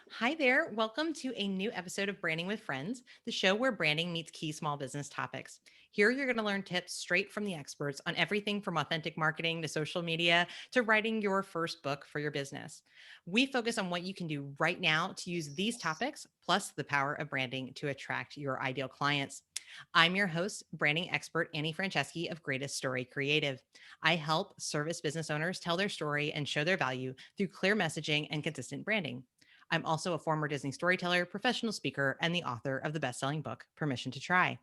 Hi there. Welcome to a new episode of Branding with Friends, the show where branding meets key small business topics. Here, you're going to learn tips straight from the experts on everything from authentic marketing to social media to writing your first book for your business. We focus on what you can do right now to use these topics, plus the power of branding to attract your ideal clients. I'm your host, branding expert Annie Franceschi of Greatest Story Creative. I help service business owners tell their story and show their value through clear messaging and consistent branding. I'm also a former Disney storyteller, professional speaker, and the author of the best-selling book, Permission to Try.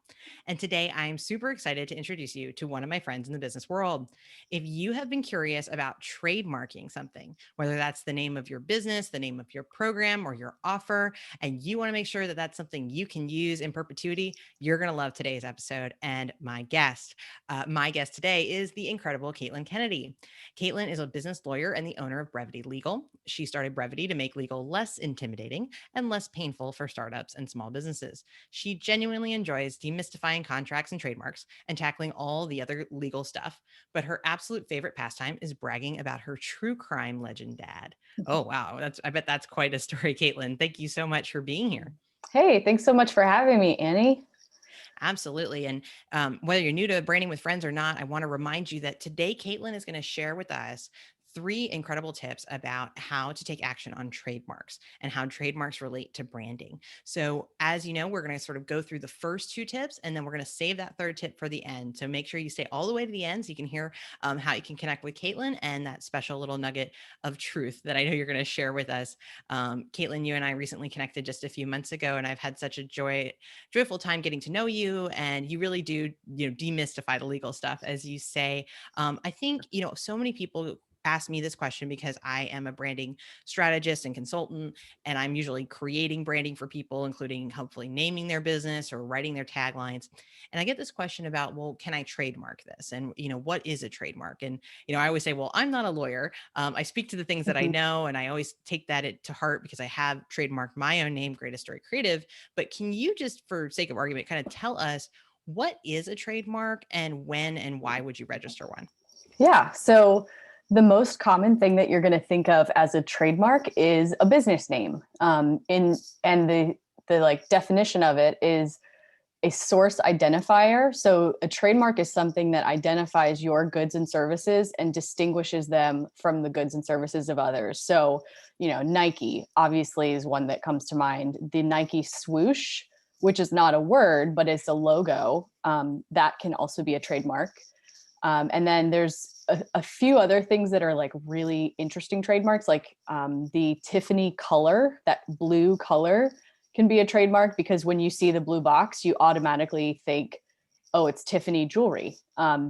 And today I'm super excited to introduce you to one of my friends in the business world. If you have been curious about trademarking something, whether that's the name of your business, the name of your program, or your offer, and you want to make sure that that's something you can use in perpetuity, you're going to love today's episode and my guest. My guest today is the incredible Katelin Kennedy. Katelin is a business lawyer and the owner of Brevity Legal. She started Brevity to make legal less intimidating and less painful for startups and small businesses. She genuinely enjoys demystifying contracts and trademarks and tackling all the other legal stuff. But her absolute favorite pastime is bragging about her true crime legend dad. Oh, wow. I bet that's quite a story, Katelin. Thank you so much for being here. Hey, thanks so much for having me, Annie. Absolutely. And whether you're new to Branding with Friends or not, I want to remind you that today, Katelin is going to share with us three incredible tips about how to take action on trademarks and how trademarks relate to branding. So, as you know, we're going to sort of go through the first two tips and then we're going to save that third tip for the end. So, make sure you stay all the way to the end so you can hear how you can connect with Katelin and that special little nugget of truth that I know you're going to share with us. Katelin, you and I recently connected just a few months ago, and I've had such a joyful time getting to know you, and you really do, demystify the legal stuff, as you say. I think, so many people ask me this question because I am a branding strategist and consultant, and I'm usually creating branding for people, including hopefully naming their business or writing their taglines. And I get this question about, well, can I trademark this? And, what is a trademark? And, I always say, well, I'm not a lawyer. I speak to the things that I Mhm. know, and I always take that to heart because I have trademarked my own name, Greatest Story Creative. But can you just, for sake of argument, kind of tell us what is a trademark and when and why would you register one? Yeah. So the most common thing that you're going to think of as a trademark is a business name. And the like definition of it is a source identifier. So a trademark is something that identifies your goods and services and distinguishes them from the goods and services of others. So, Nike obviously is one that comes to mind. The Nike swoosh, which is not a word, but it's a logo, that can also be a trademark. And then there's a few other things that are like really interesting trademarks, like the Tiffany color, that blue color can be a trademark because when you see the blue box, you automatically think, oh, it's Tiffany jewelry,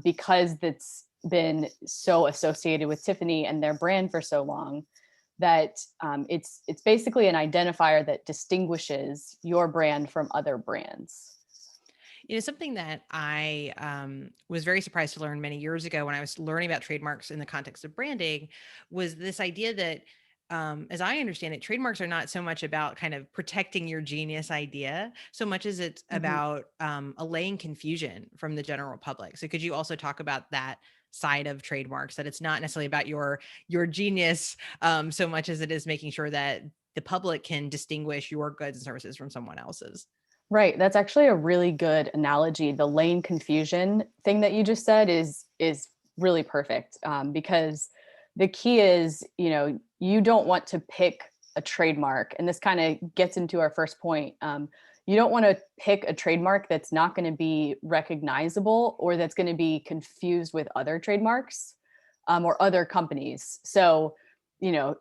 because it's been so associated with Tiffany and their brand for so long that it's basically an identifier that distinguishes your brand from other brands. Something that I was very surprised to learn many years ago when I was learning about trademarks in the context of branding was this idea that, as I understand it, trademarks are not so much about kind of protecting your genius idea, so much as it's Mhm. about allaying confusion from the general public. So, could you also talk about that side of trademarks, that it's not necessarily about your genius so much as it is making sure that the public can distinguish your goods and services from someone else's? Right. That's actually a really good analogy. The lane confusion thing that you just said is really perfect, because the key is, you don't want to pick a trademark, and this kind of gets into our first point. You don't want to pick a trademark that's not going to be recognizable or that's going to be confused with other trademarks, or other companies. So, you know,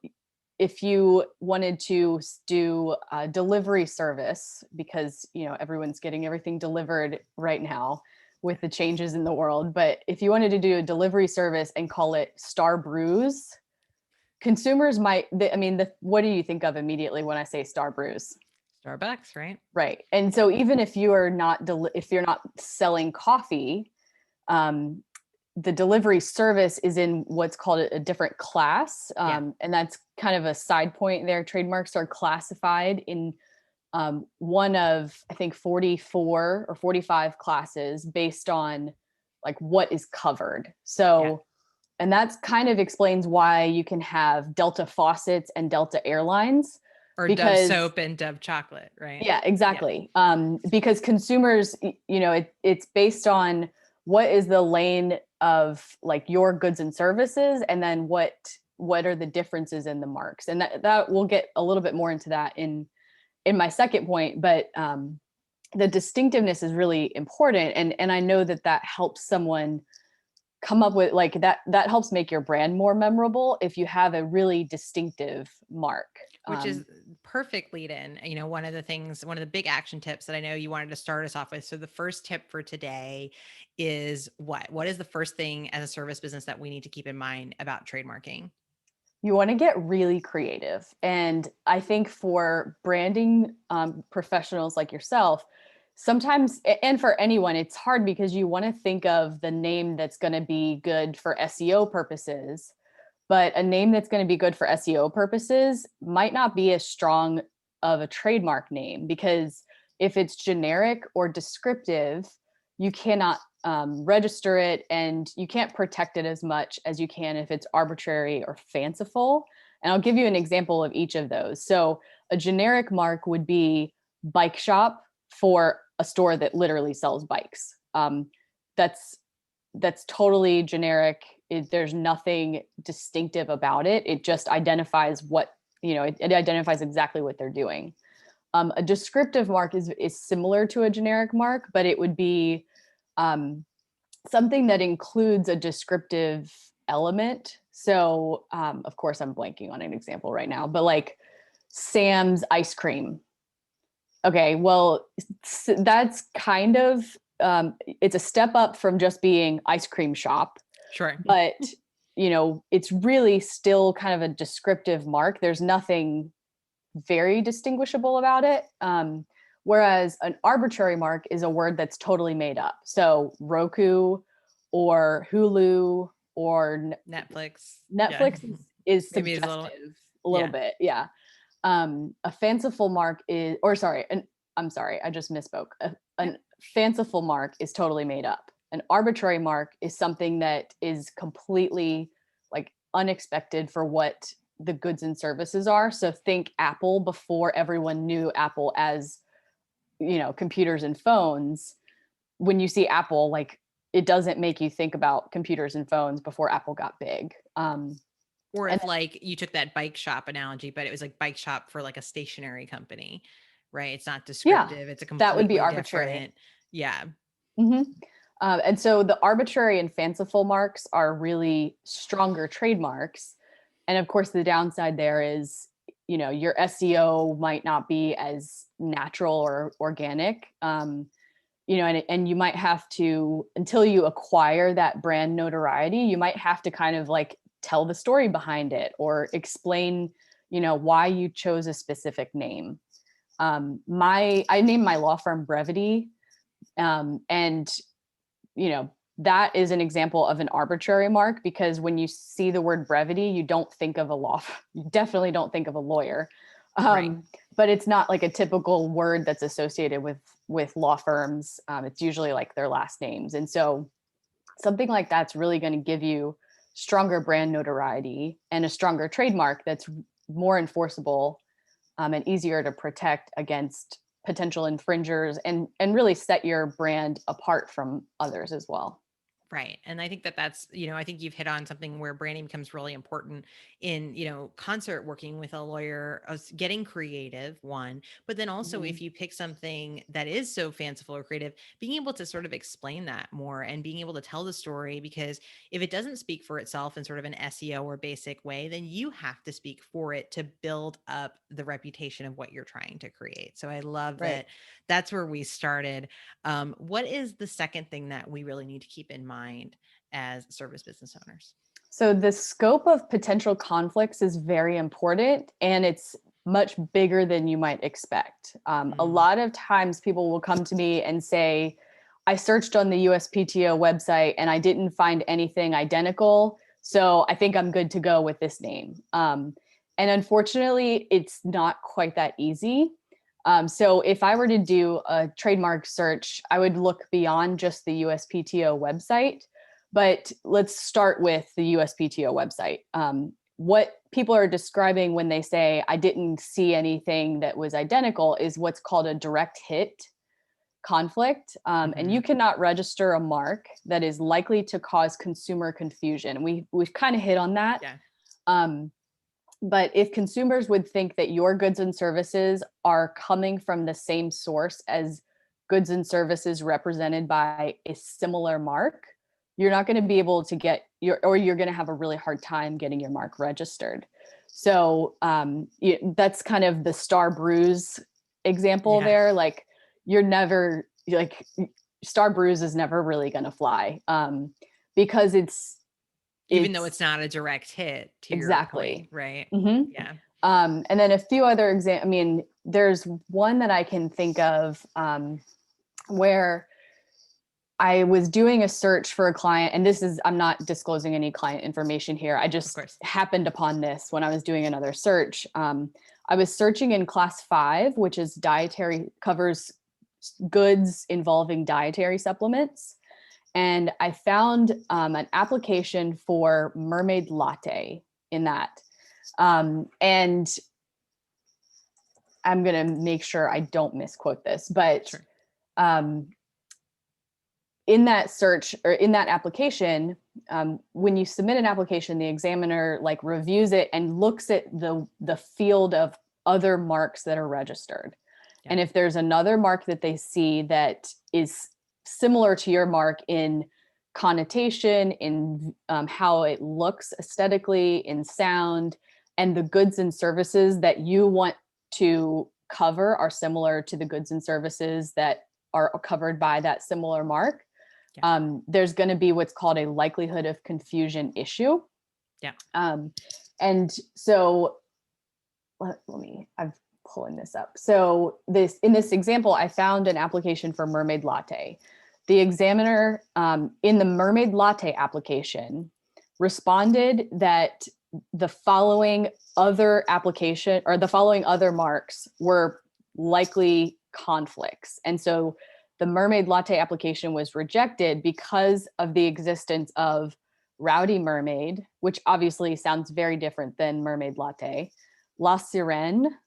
if you wanted to do a delivery service, because everyone's getting everything delivered right now with the changes in the world, but if you wanted to do a delivery service and call it Star Brews, consumers might what do you think of immediately when I say Star Brews? Starbucks, right? Right. And Yeah. so even if you are not if you're not selling coffee, um, the delivery service is in what's called a different class. Yeah. And that's kind of a side point there. Trademarks are classified in one of, I think, 44 or 45 classes based on like what is covered. Yeah. So, and that's kind of explains why you can have Delta Faucets and Delta Airlines. Or Dove because soap and Dove chocolate, right? yeah, Yeah. exactly. Because consumers, it's based on what is the lane of like your goods and services, and then what are the differences in the marks, and that we'll get a little bit more into that in my second point. But the distinctiveness is really important, and I know that helps someone come up with like that helps make your brand more memorable if you have a really distinctive mark. Which is perfect lead in. One of the big action tips that I know you wanted to start us off with. So the first tip for today is what? What is the first thing as a service business that we need to keep in mind about trademarking? You want to get really creative. And I think for branding professionals like yourself, sometimes, and for anyone, it's hard because you want to think of the name that's going to be good for SEO purposes. But a name that's going to be good for SEO purposes might not be as strong of a trademark name, because if it's generic or descriptive, you cannot register it, and you can't protect it as much as you can if it's arbitrary or fanciful. And I'll give you an example of each of those. So a generic mark would be bike shop for a store that literally sells bikes. That's totally generic. There's nothing distinctive about it. It just identifies it identifies exactly what they're doing. A descriptive mark is similar to a generic mark, but it would be something that includes a descriptive element. So, of course, I'm blanking on an example right now, but like Sam's ice cream. Okay, well, that's kind of it's a step up from just being ice cream shop, Sure. but it's really still kind of a descriptive mark. There's nothing very distinguishable about it. Whereas an arbitrary mark is a word that's totally made up. So Roku or Hulu or Netflix. Yeah. Netflix is Maybe it's a little, suggestive a little yeah. bit. Yeah. A fanciful mark is, or sorry, I'm sorry, I just misspoke. An fanciful mark is totally made up. An arbitrary mark is something that is completely like unexpected for what the goods and services are. So think Apple before everyone knew Apple as, computers and phones. When you see Apple, like it doesn't make you think about computers and phones before Apple got big. Or And if like you took that bike shop analogy, but it was like bike shop for like a stationery company, right? It's not yeah, descriptive. It's a that would be completely arbitrary. different. Yeah. hmm and so the arbitrary and fanciful marks are really stronger trademarks. And of course, the downside there is, your SEO might not be as natural or organic. And you might have to, until you acquire that brand notoriety, you might have to kind of like tell the story behind it or explain, why you chose a specific name. I named my law firm Brevity. And that is an example of an arbitrary mark, because when you see the word brevity, you don't think of a law, you definitely don't think of a lawyer. Right. But it's not like a typical word that's associated with law firms. It's usually like their last names. And so something like that's really going to give you stronger brand notoriety and a stronger trademark that's more enforceable, and easier to protect against potential infringers, and really set your brand apart from others as well. Right. And I think that's, I think you've hit on something where branding becomes really important in, concert working with a lawyer, getting creative, one, but then also Mhm. if you pick something that is so fanciful or creative, being able to sort of explain that more and being able to tell the story, because if it doesn't speak for itself in sort of an SEO or basic way, then you have to speak for it to build up the reputation of what you're trying to create. So I love Right. that that's where we started. What is the second thing that we really need to keep in mind as service business owners? So the scope of potential conflicts is very important, and it's much bigger than you might expect. A Mm, lot of times people will come to me and say, I searched on the USPTO website and I didn't find anything identical. So I think I'm good to go with this name. And unfortunately, it's not quite that easy. So if I were to do a trademark search, I would look beyond just the USPTO website. But let's start with the USPTO website. what people are describing when they say, I didn't see anything that was identical, is what's called a direct hit conflict. And Mm-hmm. you cannot register a mark that is likely to cause consumer confusion. We've kind of hit on that. Yeah. Um, but if consumers would think that your goods and services are coming from the same source as goods and services represented by a similar mark, you're not going to be able to get your, or you're going to have a really hard time getting your mark registered. So that's kind of the Star Brews example Yeah. there. Like, you're never like, Star Brews is never really going to fly, because Even though it's it's not a direct hit, to your point, exactly. right? Hmm. Yeah. And then a few other I mean, there's one that I can think of, where I was doing a search for a client, and this is, I'm not disclosing any client information here. I Of just course. happened upon this when I was doing another search. I was searching in class 5, which is dietary, covers goods involving dietary supplements. And I found an application for mermaid latte in that. And I'm going to make sure I don't misquote this, but Sure. um, in that search, or in that application, when you submit an application, the examiner like reviews it and looks at the field of other marks that are registered. Yeah. And if there's another mark that they see that is similar to your mark in connotation, in how it looks aesthetically, in sound, and the goods and services that you want to cover are similar to the goods and services that are covered by that similar mark, Yeah. there's going to be what's called a likelihood of confusion issue. Yeah. And so I'm pulling this up. So in this example, I found an application for mermaid latte. The examiner, in the mermaid latte application, responded that the following other application, or the following other marks, were likely conflicts. And so the mermaid latte application was rejected because of the existence of rowdy mermaid, which obviously sounds very different than mermaid latte, La Sirene, Which is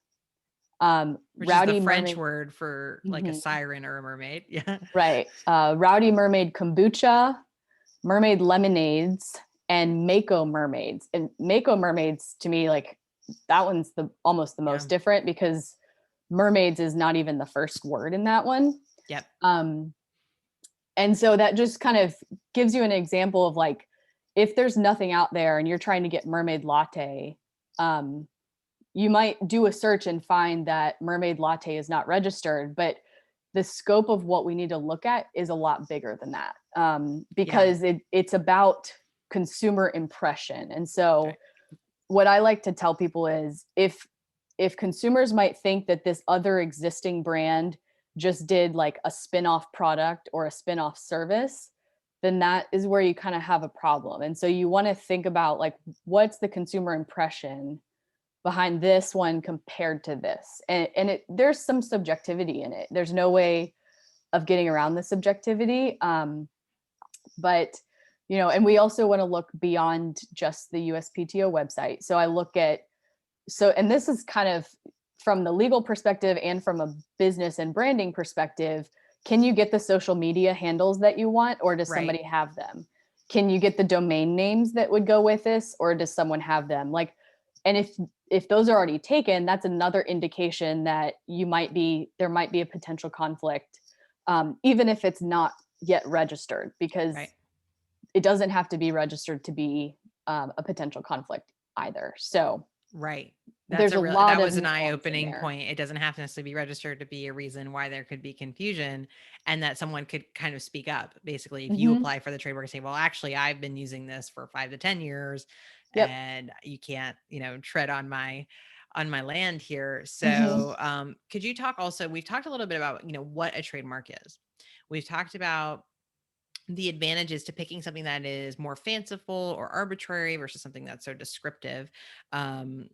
the Rowdy French Mermaid. word for like a Mhm. siren or a mermaid. Yeah. Right. Rowdy Mermaid Kombucha, Mermaid Lemonades, and Mako Mermaids. And Mako Mermaids, to me, like, that one's almost the Yeah. most different, because mermaids is not even the first word in that one. Yep. And so that just kind of gives you an example of, like, if there's nothing out there and you're trying to get mermaid latte, you might do a search and find that mermaid latte is not registered, but the scope of what we need to look at is a lot bigger than that, because it's about consumer impression. And so Right. what I like to tell people is, if consumers might think that this other existing brand just did like a spin-off product or a spin-off service, then that is where you kind of have a problem. And so you want to think about, like, what's the consumer impression behind this one compared to this, and there's some subjectivity in it. There's no way of getting around the subjectivity, but and we also want to look beyond just the USPTO website. So I look at, and this is kind of from the legal perspective and from a business and branding perspective. Can you get the social media handles that you want, or does Right. somebody have them? Can you get the domain names that would go with this, or does someone have them? Like, and if those are already taken, that's another indication that there might be a potential conflict, even if it's not yet registered, because Right. it doesn't have to be registered to be a potential conflict either. So Right. there's a lot That of was an nuance in eye-opening there. point. It doesn't have to necessarily be registered to be a reason why there could be confusion, and that someone could kind of speak up. Basically, if you Hmm. apply for the trademark and say, well, actually, I've been using this for 5 to 10 years Yep. and you can't, tread on my land here. Hmm. So could you talk also, we've talked a little bit about, what a trademark is. We've talked about the advantages to picking something that is more fanciful or arbitrary versus something that's so descriptive, in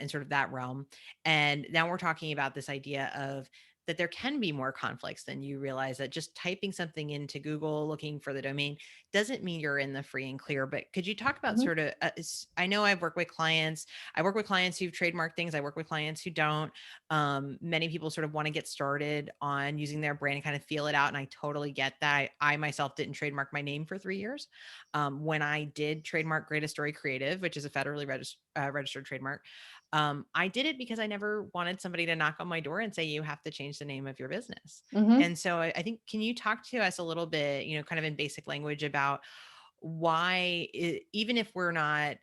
sort of that realm. And now we're talking about this idea of that there can be more conflicts than you realize, that just typing something into Google, looking for the domain, doesn't mean you're in the free and clear. But could you talk about Mhm. sort of, I know I work with clients who've trademarked things. I work with clients who don't. Many people sort of want to get started on using their brand and kind of feel it out. And I totally get that. I myself didn't trademark my name for 3 years. When I did trademark Greatest Story Creative, which is a federally registered trademark, I did it because I never wanted somebody to knock on my door and say, you have to change the name of your business. Mhm. And so I think, can you talk to us a little bit, kind of in basic language about why, even if we're not,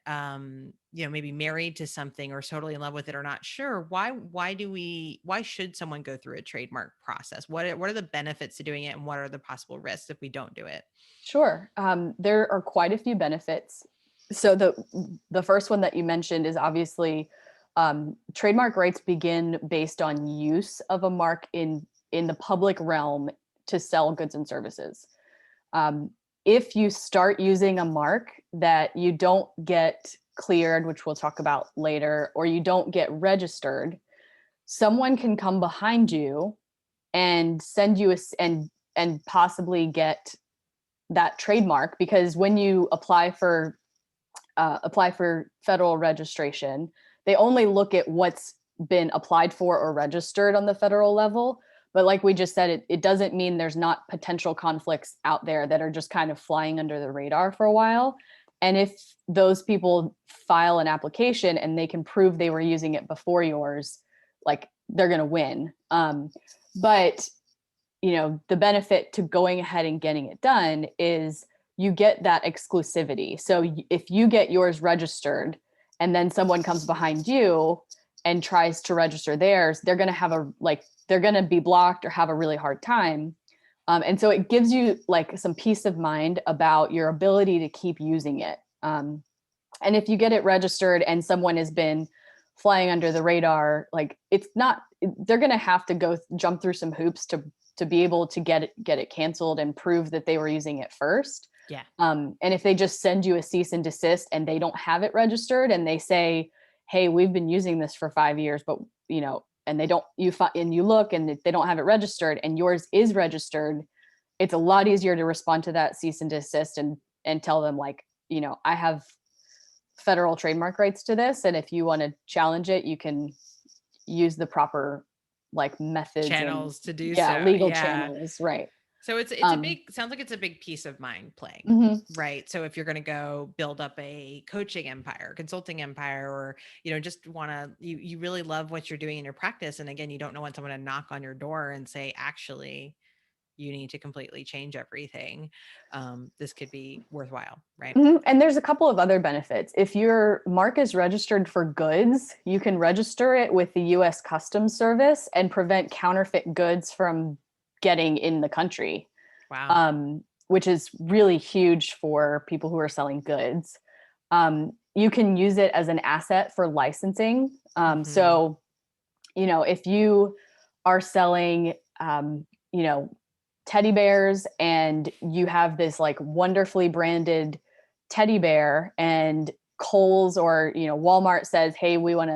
maybe married to something or totally in love with it or not sure, why should someone go through a trademark process? What are the benefits to doing it, and what are the possible risks if we don't do it? Sure. There are quite a few benefits. So the first one that you mentioned is obviously trademark rights begin based on use of a mark in the public realm to sell goods and services. Um, if you start using a mark that you don't get cleared, which we'll talk about later, or you don't get registered, someone can come behind you and send you and possibly get that trademark, because when you apply for federal registration, they only look at what's been applied for or registered on the federal level. But like we just said, it doesn't mean there's not potential conflicts out there that are just kind of flying under the radar for a while. And if those people file an application and they can prove they were using it before yours, like, they're going to win. But the benefit to going ahead and getting it done is you get that exclusivity. So if you get yours registered and then someone comes behind you and tries to register theirs, they're going to have they're going to be blocked or have a really hard time. And so it gives you like some peace of mind about your ability to keep using it. And if you get it registered and someone has been flying under the radar, like, they're going to have to jump through some hoops to be able to get it canceled and prove that they were using it first. Yeah. And if they just send you a cease and desist and they don't have it registered and they say, hey, we've been using this for 5 years, but and they don't, and you look and they don't have it registered and yours is registered, it's a lot easier to respond to that cease and desist and tell them, like, I have federal trademark rights to this, and if you want to challenge it, you can use the proper like methods and Channels to do so. legal Yeah. channels, right? So it's a big, sounds like it's a big peace of mind playing, Mhm. right? So if you're going to go build up a coaching empire, consulting empire, or, just want to, you really love what you're doing in your practice. And again, you don't want someone to knock on your door and say, actually, you need to completely change everything. This could be worthwhile, right? Mhm. And there's a couple of other benefits. If your mark is registered for goods, you can register it with the US Customs Service and prevent counterfeit goods from getting in the country, Wow. which is really huge for people who are selling goods. You can use it as an asset for licensing. Mhm. So, if you are selling, teddy bears and you have this like wonderfully branded teddy bear, and Kohl's or Walmart says, hey, we want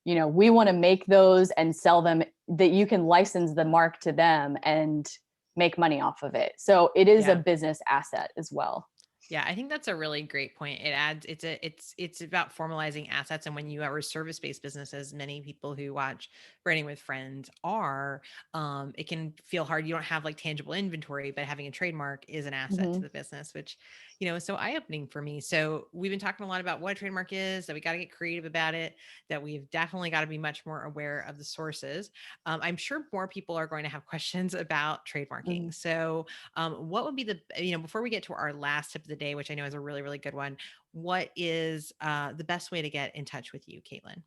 to make those and sell them, that you can license the mark to them and make money off of it. So it is a Yeah. business asset as well. Yeah, I think that's a really great point. It adds, it's about formalizing assets. And when you are service-based businesses, many people who watch Branding with Friends are, it can feel hard. You don't have like tangible inventory, but having a trademark is an asset to Mhm. the business, which, is so eye-opening for me. So we've been talking a lot about what a trademark is, that we got to get creative about it, that we've definitely got to be much more aware of the sources. I'm sure more people are going to have questions about trademarking. Mhm. So what would be before we get to our last tip of the day, which I know is a really, really good one, what is the best way to get in touch with you, Katelin?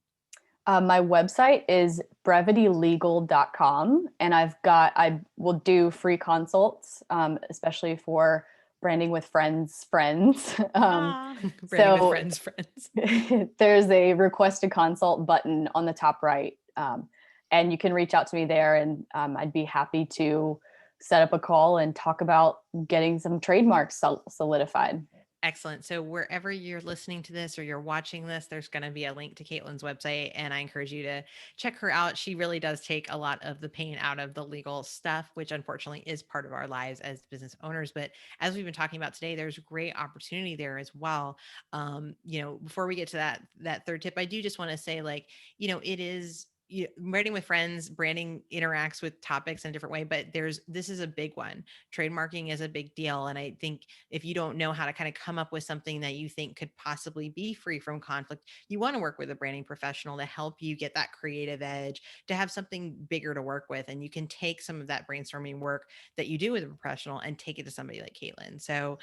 My website is brevitylegal.com, and I will do free consults, especially for branding with friends. Ah, Branding with So Friends, friends. there's a request to consult button on the top right. And you can reach out to me there, and I'd be happy to set up a call and talk about getting some trademarks solidified. Excellent. So wherever you're listening to this or you're watching this, there's going to be a link to Caitlin's website, and I encourage you to check her out. She really does take a lot of the pain out of the legal stuff, which unfortunately is part of our lives as business owners. But as we've been talking about today, there's great opportunity there as well. Before we get to that third tip, I do just want to say, like, it is writing with friends, branding interacts with topics in a different way, but this is a big one. Trademarking is a big deal, and I think if you don't know how to kind of come up with something that you think could possibly be free from conflict, you want to work with a branding professional to help you get that creative edge, to have something bigger to work with. And you can take some of that brainstorming work that you do with a professional and take it to somebody like Katelin. So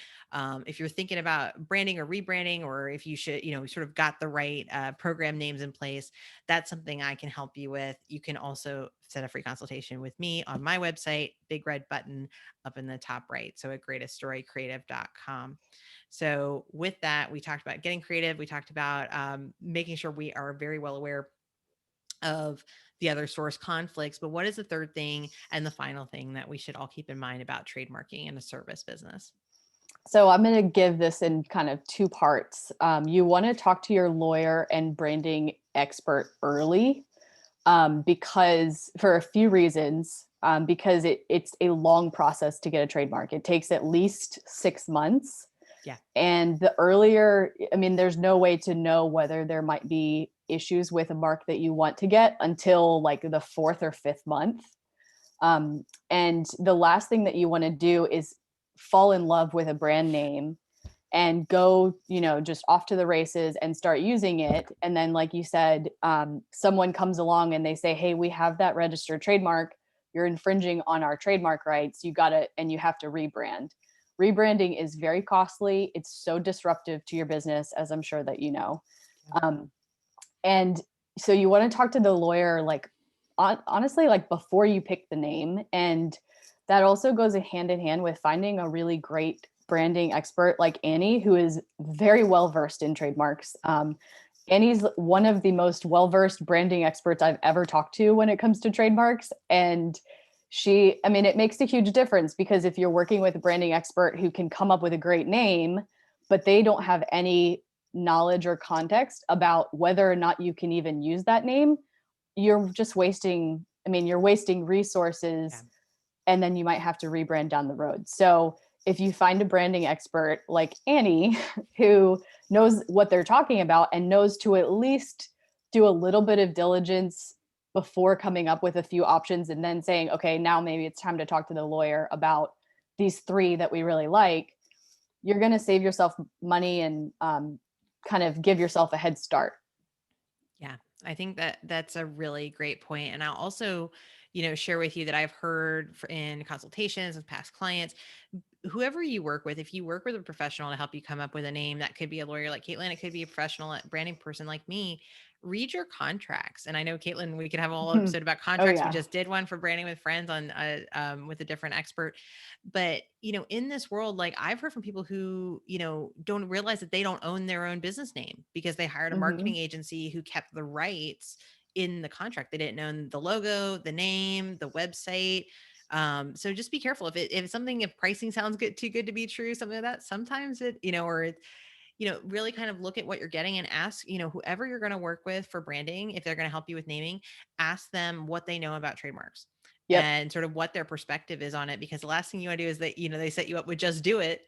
if you're thinking about branding or rebranding, or if you should, sort of got the right program names in place, that's something I can help you with. You can also set a free consultation with me on my website, big red button up in the top right. So at greateststorycreative.com. So with that, we talked about getting creative. We talked about making sure we are very well aware of the other source conflicts. But what is the third thing and the final thing that we should all keep in mind about trademarking in a service business? So I'm going to give this in kind of two parts. You want to talk to your lawyer and branding expert early, because for a few reasons, because it's a long process to get a trademark. It takes at least 6 months. Yeah. And the earlier, I mean, there's no way to know whether there might be issues with a mark that you want to get until like the fourth or fifth month. And the last thing that you want to do is fall in love with a brand name and go, just off to the races and start using it. And then, like you said, someone comes along and they say, hey, we have that registered trademark. You're infringing on our trademark rights. You got to, and you have to rebrand. Rebranding is very costly. It's so disruptive to your business, as I'm sure that you know. Um, and so you want to talk to the lawyer, like, honestly, like before you pick the name. And that also goes hand in hand with finding a really great branding expert like Annie, who is very well versed in trademarks. Annie's one of the most well versed branding experts I've ever talked to when it comes to trademarks. And I mean, it makes a huge difference, because if you're working with a branding expert who can come up with a great name, but they don't have any knowledge or context about whether or not you can even use that name, you're just wasting, I mean, you're wasting Yeah. resources, and then you might have to rebrand down the road. So if you find a branding expert like Annie who knows what they're talking about and knows to at least do a little bit of diligence before coming up with a few options, and then saying, okay, now maybe it's time to talk to the lawyer about these three that we really like, you're going to save yourself money and kind of give yourself a head start. Yeah, I think that that's a really great point. And I'll also, share with you that I've heard in consultations with past clients, whoever you work with, if you work with a professional to help you come up with a name, that could be a lawyer like Katelin, it could be a professional branding person like me. Read your contracts. And I know, Katelin, we could have a whole episode about Oh, contracts. We yeah. just did one for branding with friends on with a different expert. But in this world, like, I've heard from people who don't realize that they don't own their own business name because they hired a Mm-hmm. marketing agency who kept the rights in the contract. They didn't own the logo, the name, the website. So just be careful if pricing sounds good, too good to be true, something like that. Sometimes really kind of look at what you're getting and ask, whoever you're going to work with for branding, if they're going to help you with naming, ask them what they know about trademarks Yep. and sort of what their perspective is on it. Because the last thing you want to do is that, they set you up with just do it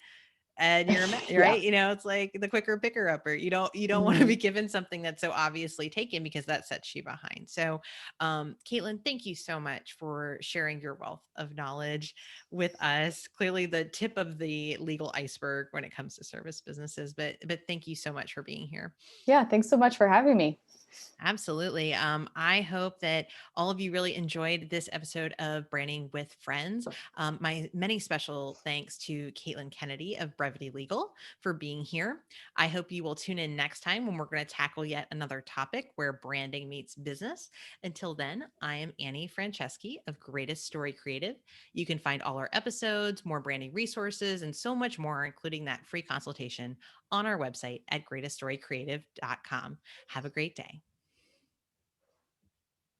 and you're Yeah. right. It's like the quicker picker upper. You don't want to Mm-hmm. be given something that's so obviously taken, because that sets you behind. So, Katelin, thank you so much for sharing your wealth of knowledge with us. Clearly, the tip of the legal iceberg when it comes to service businesses. But thank you so much for being here. Yeah. Thanks so much for having me. Absolutely. I hope that all of you really enjoyed this episode of Branding with Friends. My many special thanks to Katelin Kennedy of Brevity Legal for being here. I hope you will tune in next time when we're going to tackle yet another topic where branding meets business. Until then, I am Annie Franceschi of Greatest Story Creative. You can find all our episodes, more branding resources, and so much more, including that free consultation, on our website at greateststorycreative.com. Have a great day.